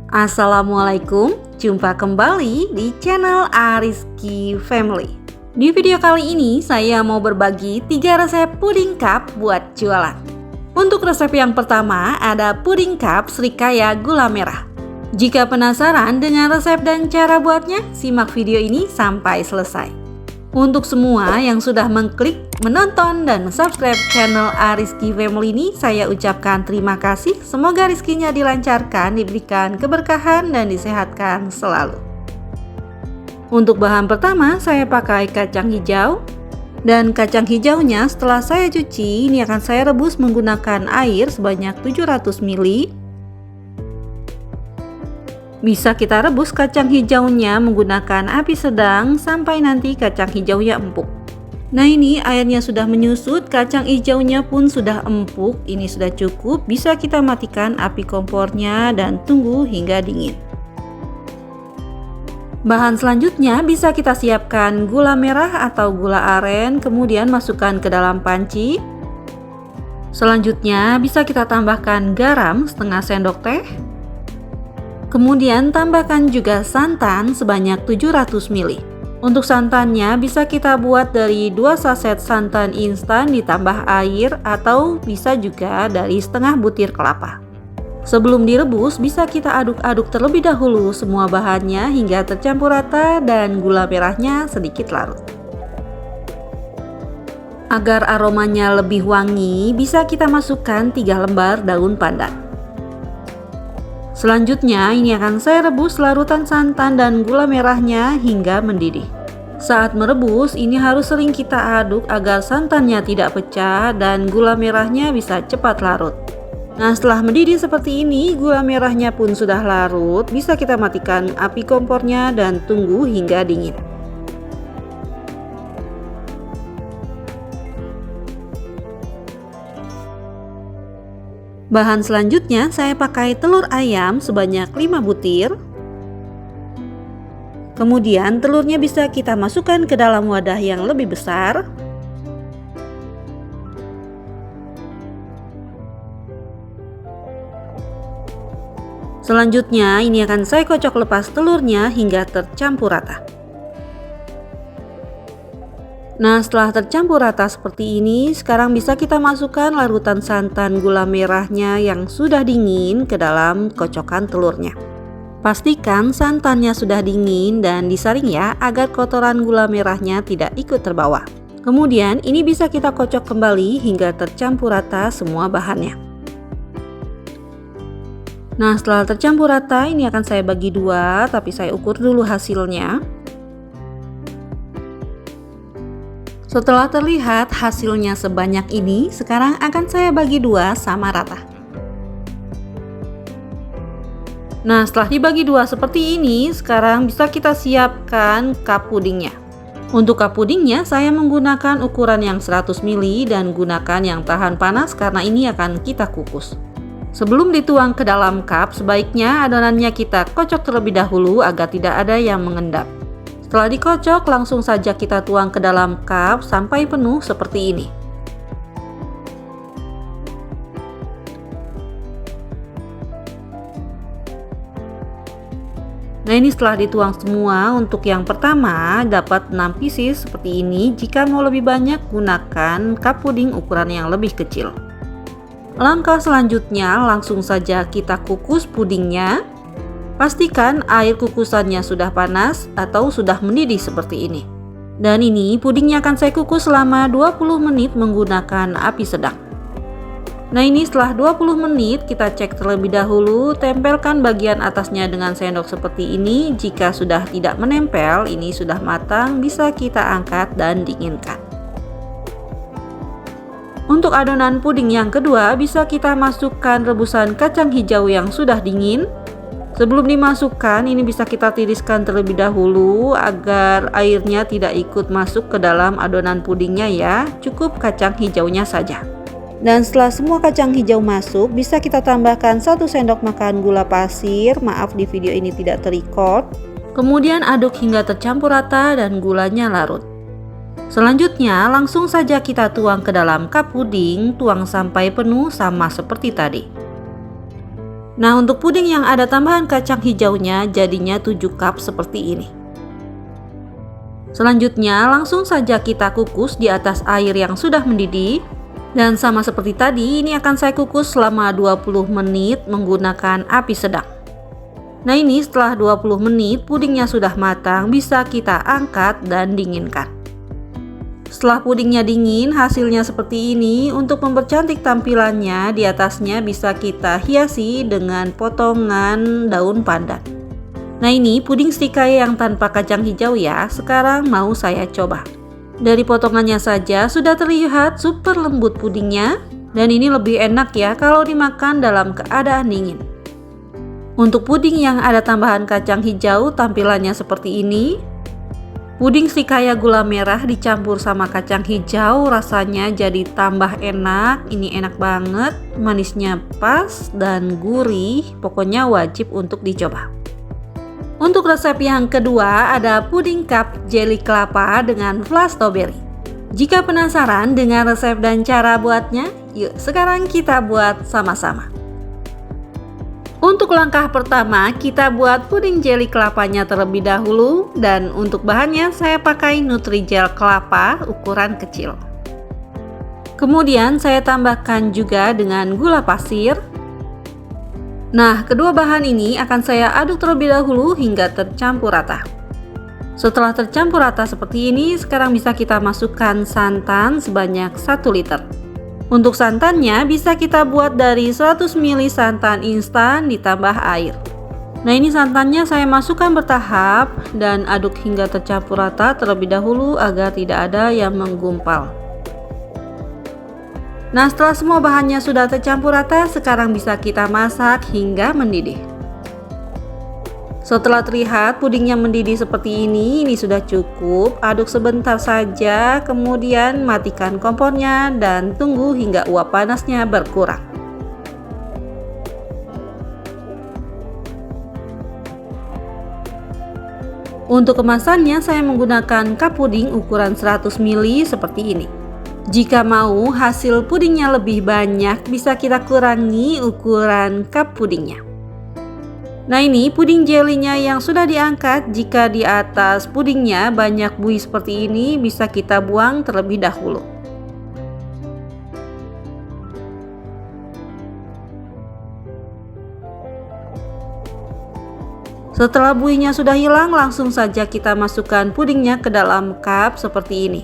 Assalamualaikum, jumpa kembali di channel Ariski Family. Di video kali ini saya mau berbagi 3 resep puding cup buat jualan. Untuk resep yang pertama ada puding cup Srikaya gula merah. Jika penasaran dengan resep dan cara buatnya, simak video ini sampai selesai. Untuk semua yang sudah mengklik, menonton, dan subscribe channel Ariski Family ini, saya ucapkan terima kasih. Semoga rezekinya dilancarkan, diberikan keberkahan, dan disehatkan selalu. Untuk bahan pertama, saya pakai kacang hijau. Dan kacang hijaunya setelah saya cuci, ini akan saya rebus menggunakan air sebanyak 700 ml. Bisa kita rebus kacang hijaunya menggunakan api sedang sampai nanti kacang hijaunya empuk. Nah, ini airnya sudah menyusut, kacang hijaunya pun sudah empuk. Ini sudah cukup, bisa kita matikan api kompornya dan tunggu hingga dingin. Bahan selanjutnya bisa kita siapkan gula merah atau gula aren, kemudian masukkan ke dalam panci. Selanjutnya bisa kita tambahkan garam setengah sendok teh. Kemudian tambahkan juga santan sebanyak 700 ml. Untuk santannya bisa kita buat dari 2 saset santan instan ditambah air atau bisa juga dari setengah butir kelapa. Sebelum direbus bisa kita aduk-aduk terlebih dahulu semua bahannya hingga tercampur rata dan gula merahnya sedikit larut. Agar aromanya lebih wangi, bisa kita masukkan 3 lembar daun pandan. Selanjutnya ini akan saya rebus larutan santan dan gula merahnya hingga mendidih. Saat merebus ini harus sering kita aduk agar santannya tidak pecah dan gula merahnya bisa cepat larut. Nah, setelah mendidih seperti ini, gula merahnya pun sudah larut, bisa kita matikan api kompornya dan tunggu hingga dingin. Bahan selanjutnya saya pakai telur ayam sebanyak 5 butir. Kemudian telurnya bisa kita masukkan ke dalam wadah yang lebih besar. Selanjutnya ini akan saya kocok lepas telurnya hingga tercampur rata. Nah, setelah tercampur rata seperti ini, sekarang bisa kita masukkan larutan santan gula merahnya yang sudah dingin ke dalam kocokan telurnya. Pastikan santannya sudah dingin dan disaring ya, agar kotoran gula merahnya tidak ikut terbawa. Kemudian ini bisa kita kocok kembali hingga tercampur rata semua bahannya. Nah, setelah tercampur rata ini akan saya bagi 2, tapi saya ukur dulu hasilnya. Setelah terlihat hasilnya sebanyak ini, sekarang akan saya bagi 2 sama rata. Nah, setelah dibagi 2 seperti ini, sekarang bisa kita siapkan cup pudingnya. Untuk cup pudingnya saya menggunakan ukuran yang 100 ml dan gunakan yang tahan panas karena ini akan kita kukus. Sebelum dituang ke dalam cup, sebaiknya adonannya kita kocok terlebih dahulu agar tidak ada yang mengendap. Setelah dikocok, langsung saja kita tuang ke dalam cup sampai penuh seperti ini. Nah, ini setelah dituang semua, untuk yang pertama dapat 6 pieces seperti ini. Jika mau lebih banyak, gunakan cup puding ukuran yang lebih kecil. Langkah selanjutnya langsung saja kita kukus pudingnya. Pastikan air kukusannya sudah panas atau sudah mendidih seperti ini. Dan ini pudingnya akan saya kukus selama 20 menit menggunakan api sedang. Nah, ini setelah 20 menit kita cek terlebih dahulu, tempelkan bagian atasnya dengan sendok seperti ini. Jika sudah tidak menempel, ini sudah matang, bisa kita angkat dan dinginkan. Untuk adonan puding yang kedua, bisa kita masukkan rebusan kacang hijau yang sudah dingin. Sebelum dimasukkan, ini bisa kita tiriskan terlebih dahulu agar airnya tidak ikut masuk ke dalam adonan pudingnya ya. Cukup kacang hijaunya saja. Dan setelah semua kacang hijau masuk, bisa kita tambahkan 1 sendok makan gula pasir. Maaf di video ini tidak terrecord. Kemudian aduk hingga tercampur rata dan gulanya larut. Selanjutnya langsung saja kita tuang ke dalam cup puding, tuang sampai penuh sama seperti tadi. Nah, untuk puding yang ada tambahan kacang hijaunya jadinya 7 cup seperti ini. Selanjutnya langsung saja kita kukus di atas air yang sudah mendidih. Dan sama seperti tadi, ini akan saya kukus selama 20 menit menggunakan api sedang. Nah, ini setelah 20 menit pudingnya sudah matang, bisa kita angkat dan dinginkan. Setelah pudingnya dingin, hasilnya seperti ini. Untuk mempercantik tampilannya, di atasnya bisa kita hiasi dengan potongan daun pandan. Nah, ini puding srikaya yang tanpa kacang hijau ya. Sekarang mau saya coba. Dari potongannya saja sudah terlihat super lembut pudingnya. Dan ini lebih enak ya kalau dimakan dalam keadaan dingin. Untuk puding yang ada tambahan kacang hijau, tampilannya seperti ini. Puding srikaya gula merah dicampur sama kacang hijau, rasanya jadi tambah enak. Ini enak banget, manisnya pas dan gurih, pokoknya wajib untuk dicoba. Untuk resep yang kedua ada puding cup jelly kelapa dengan flan strawberry. Jika penasaran dengan resep dan cara buatnya, yuk sekarang kita buat sama-sama. Untuk langkah pertama, kita buat puding jelly kelapanya terlebih dahulu, dan untuk bahannya saya pakai Nutrijel kelapa ukuran kecil. Kemudian saya tambahkan juga dengan gula pasir. Nah, kedua bahan ini akan saya aduk terlebih dahulu hingga tercampur rata. Setelah tercampur rata seperti ini, sekarang bisa kita masukkan santan sebanyak 1 liter. Untuk santannya bisa kita buat dari 100 ml santan instan ditambah air. Nah, ini santannya saya masukkan bertahap dan aduk hingga tercampur rata terlebih dahulu agar tidak ada yang menggumpal. Nah, setelah semua bahannya sudah tercampur rata, sekarang bisa kita masak hingga mendidih. Setelah terlihat pudingnya mendidih seperti ini sudah cukup. Aduk sebentar saja, kemudian matikan kompornya dan tunggu hingga uap panasnya berkurang. Untuk kemasannya saya menggunakan cup puding ukuran 100 ml seperti ini. Jika mau hasil pudingnya lebih banyak, bisa kita kurangi ukuran cup pudingnya. Nah, ini puding jelinya yang sudah diangkat. Jika di atas pudingnya banyak buih seperti ini, bisa kita buang terlebih dahulu. Setelah buihnya sudah hilang, langsung saja kita masukkan pudingnya ke dalam cup seperti ini.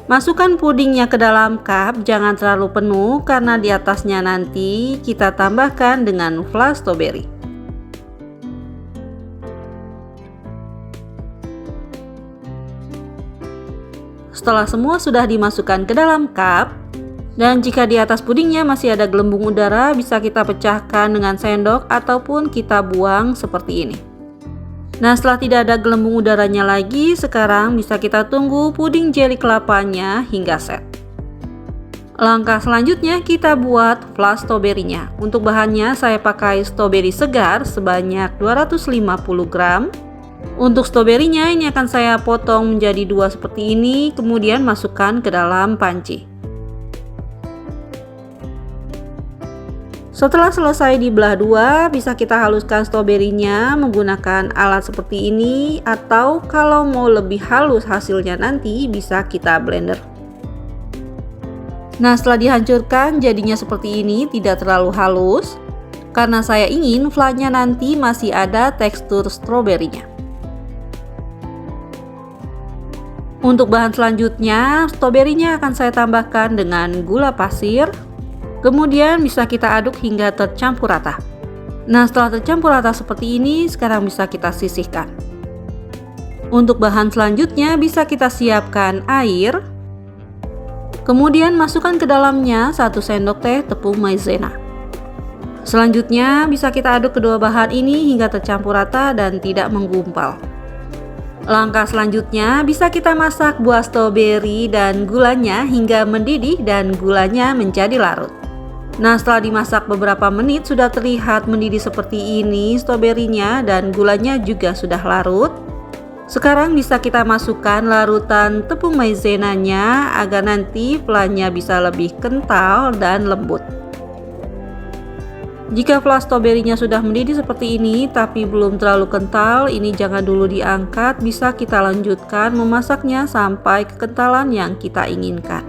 Masukkan pudingnya ke dalam cup, jangan terlalu penuh karena di atasnya nanti kita tambahkan dengan flan strawberry. Setelah semua sudah dimasukkan ke dalam cup, dan jika di atas pudingnya masih ada gelembung udara, bisa kita pecahkan dengan sendok ataupun kita buang seperti ini. Nah, setelah tidak ada gelembung udaranya lagi, sekarang bisa kita tunggu puding jelly kelapanya hingga set. Langkah selanjutnya kita buat flan strawberry-nya. Untuk bahannya saya pakai stroberi segar sebanyak 250 gram. Untuk stroberinya ini akan saya potong menjadi 2 seperti ini, kemudian masukkan ke dalam panci. Setelah selesai dibelah 2, bisa kita haluskan stroberinya menggunakan alat seperti ini, atau kalau mau lebih halus hasilnya nanti bisa kita blender. Nah, setelah dihancurkan jadinya seperti ini, tidak terlalu halus karena saya ingin flannya nanti masih ada tekstur stroberinya. Untuk bahan selanjutnya, stroberinya akan saya tambahkan dengan gula pasir. Kemudian bisa kita aduk hingga tercampur rata. Nah, setelah tercampur rata seperti ini, sekarang bisa kita sisihkan. Untuk bahan selanjutnya bisa kita siapkan air. Kemudian masukkan ke dalamnya 1 sendok teh tepung maizena. Selanjutnya bisa kita aduk kedua bahan ini hingga tercampur rata dan tidak menggumpal. Langkah selanjutnya bisa kita masak buah stroberi dan gulanya hingga mendidih dan gulanya menjadi larut. Nah, setelah dimasak beberapa menit sudah terlihat mendidih seperti ini stroberinya dan gulanya juga sudah larut. Sekarang bisa kita masukkan larutan tepung maizenanya agar nanti flannya bisa lebih kental dan lembut. Jika flan stroberinya sudah mendidih seperti ini tapi belum terlalu kental, ini jangan dulu diangkat, bisa kita lanjutkan memasaknya sampai kekentalan yang kita inginkan.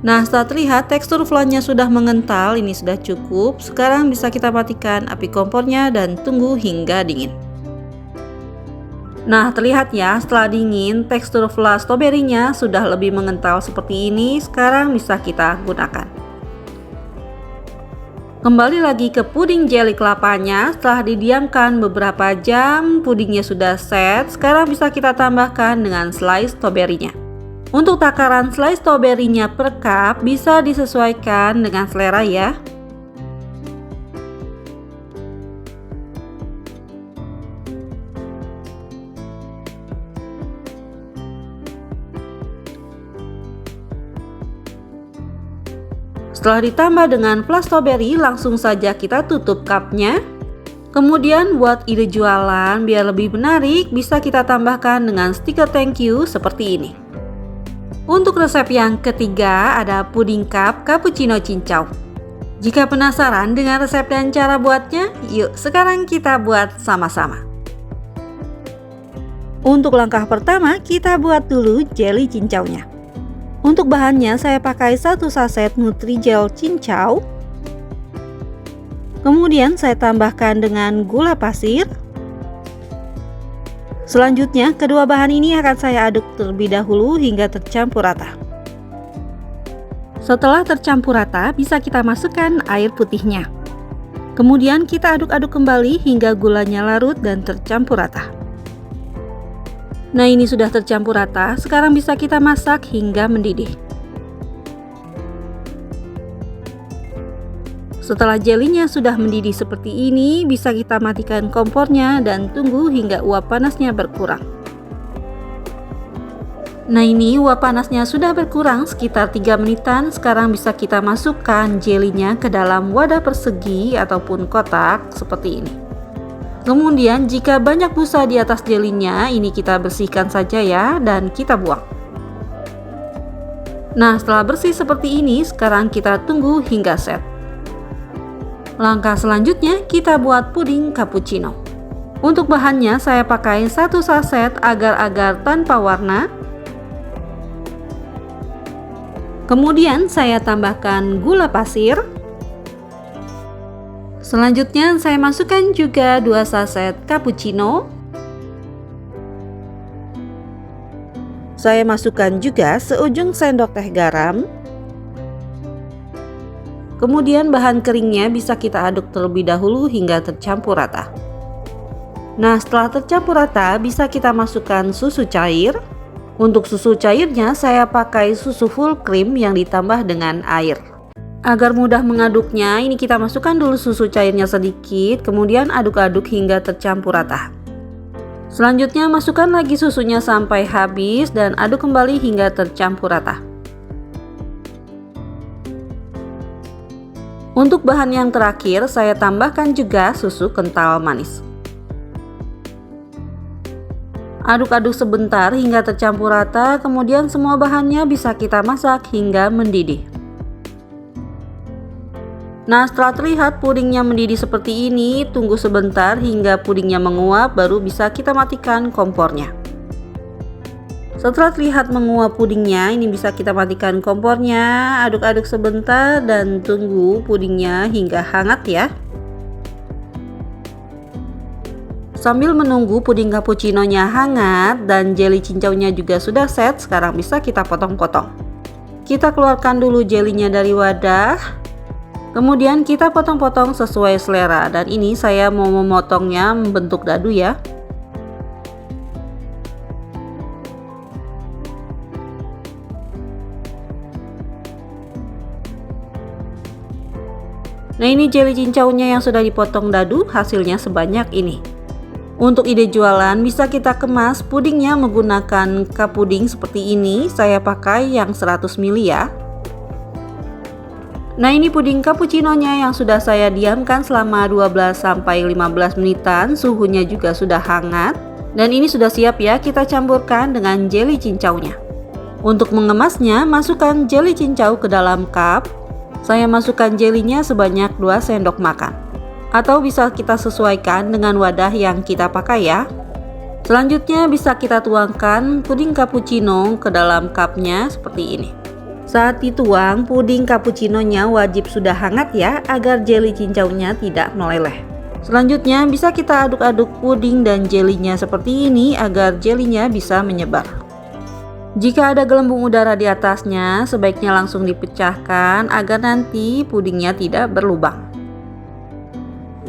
Nah, setelah terlihat tekstur flannya sudah mengental, ini sudah cukup. Sekarang bisa kita matikan api kompornya dan tunggu hingga dingin. Nah, terlihat ya, setelah dingin tekstur flan stroberinya sudah lebih mengental seperti ini. Sekarang bisa kita gunakan. Kembali lagi ke puding jelly kelapanya. Setelah didiamkan beberapa jam, pudingnya sudah set. Sekarang bisa kita tambahkan dengan slice stroberinya. Untuk takaran slice stroberinya per cup bisa disesuaikan dengan selera ya. Setelah ditambah dengan flan stroberi, langsung saja kita tutup cupnya. Kemudian buat ide jualan biar lebih menarik, bisa kita tambahkan dengan stiker thank you seperti ini. Untuk resep yang ketiga ada puding cup cappuccino cincau. Jika penasaran dengan resep dan cara buatnya, yuk sekarang kita buat sama-sama. Untuk langkah pertama, kita buat dulu jelly cincaunya. Untuk bahannya saya pakai 1 saset Nutrijel cincau. Kemudian saya tambahkan dengan gula pasir. Selanjutnya kedua bahan ini akan saya aduk terlebih dahulu hingga tercampur rata. Setelah tercampur rata, bisa kita masukkan air putihnya. Kemudian kita aduk-aduk kembali hingga gulanya larut dan tercampur rata. Nah, ini sudah tercampur rata, sekarang bisa kita masak hingga mendidih. Setelah jelinya sudah mendidih seperti ini, bisa kita matikan kompornya dan tunggu hingga uap panasnya berkurang. Nah, ini uap panasnya sudah berkurang sekitar 3 menitan. Sekarang bisa kita masukkan jelinya ke dalam wadah persegi ataupun kotak seperti ini. Kemudian jika banyak busa di atas jelinya, ini kita bersihkan saja ya dan kita buang. Nah, setelah bersih seperti ini, sekarang kita tunggu hingga set. Langkah selanjutnya kita buat puding cappuccino. Untuk bahannya saya pakai 1 saset agar-agar tanpa warna. Kemudian saya tambahkan gula pasir. Selanjutnya saya masukkan juga 2 saset cappuccino. Saya masukkan juga seujung sendok teh garam. Kemudian bahan keringnya bisa kita aduk terlebih dahulu hingga tercampur rata. Nah, setelah tercampur rata bisa kita masukkan susu cair. Untuk susu cairnya saya pakai susu full cream yang ditambah dengan air. Agar mudah mengaduknya, ini kita masukkan dulu susu cairnya sedikit, kemudian aduk-aduk hingga tercampur rata. Selanjutnya masukkan lagi susunya sampai habis dan aduk kembali hingga tercampur rata. Untuk bahan yang terakhir, saya tambahkan juga susu kental manis. Aduk-aduk sebentar hingga tercampur rata, kemudian semua bahannya bisa kita masak hingga mendidih. Nah, setelah terlihat pudingnya mendidih seperti ini, tunggu sebentar hingga pudingnya menguap, baru bisa kita matikan kompornya. Setelah terlihat menguap pudingnya, ini bisa kita matikan kompornya, aduk-aduk sebentar dan tunggu pudingnya hingga hangat ya. Sambil menunggu puding cappuccino-nya hangat dan jelly cincaunya juga sudah set, sekarang bisa kita potong-potong. Kita keluarkan dulu jelinya dari wadah. Kemudian kita potong-potong sesuai selera, dan ini saya mau memotongnya membentuk dadu ya. Nah, ini jelly cincaunya yang sudah dipotong dadu, hasilnya sebanyak ini. Untuk ide jualan bisa kita kemas pudingnya menggunakan cup puding seperti ini. Saya pakai yang 100 ml ya. Nah, ini puding cappuccino-nya yang sudah saya diamkan selama 12-15 menitan, suhunya juga sudah hangat. Dan ini sudah siap ya, kita campurkan dengan jelly cincaunya. Untuk mengemasnya, masukkan jelly cincau ke dalam cup. Saya masukkan jelinya sebanyak 2 sendok makan. Atau bisa kita sesuaikan dengan wadah yang kita pakai ya. Selanjutnya bisa kita tuangkan puding cappuccino ke dalam cupnya seperti ini. Saat dituang, puding cappuccinonya wajib sudah hangat ya, agar jeli cincaunya tidak meleleh. Selanjutnya bisa kita aduk-aduk puding dan jelinya seperti ini agar jelinya bisa menyebar. Jika ada gelembung udara di atasnya, sebaiknya langsung dipecahkan agar nanti pudingnya tidak berlubang.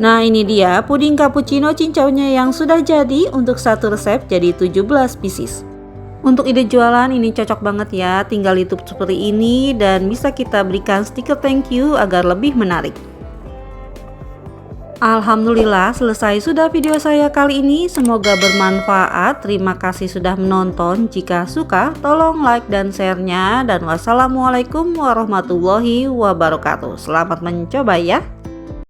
Nah, ini dia puding cappuccino cincaunya yang sudah jadi. Untuk satu resep jadi 17 pieces. Untuk ide jualan ini cocok banget ya, tinggal ditutup seperti ini dan bisa kita berikan stiker thank you agar lebih menarik. Alhamdulillah, selesai sudah video saya kali ini. Semoga bermanfaat. Terima kasih sudah menonton. Jika suka, tolong like dan share-nya. Dan wassalamualaikum warahmatullahi wabarakatuh. Selamat mencoba ya.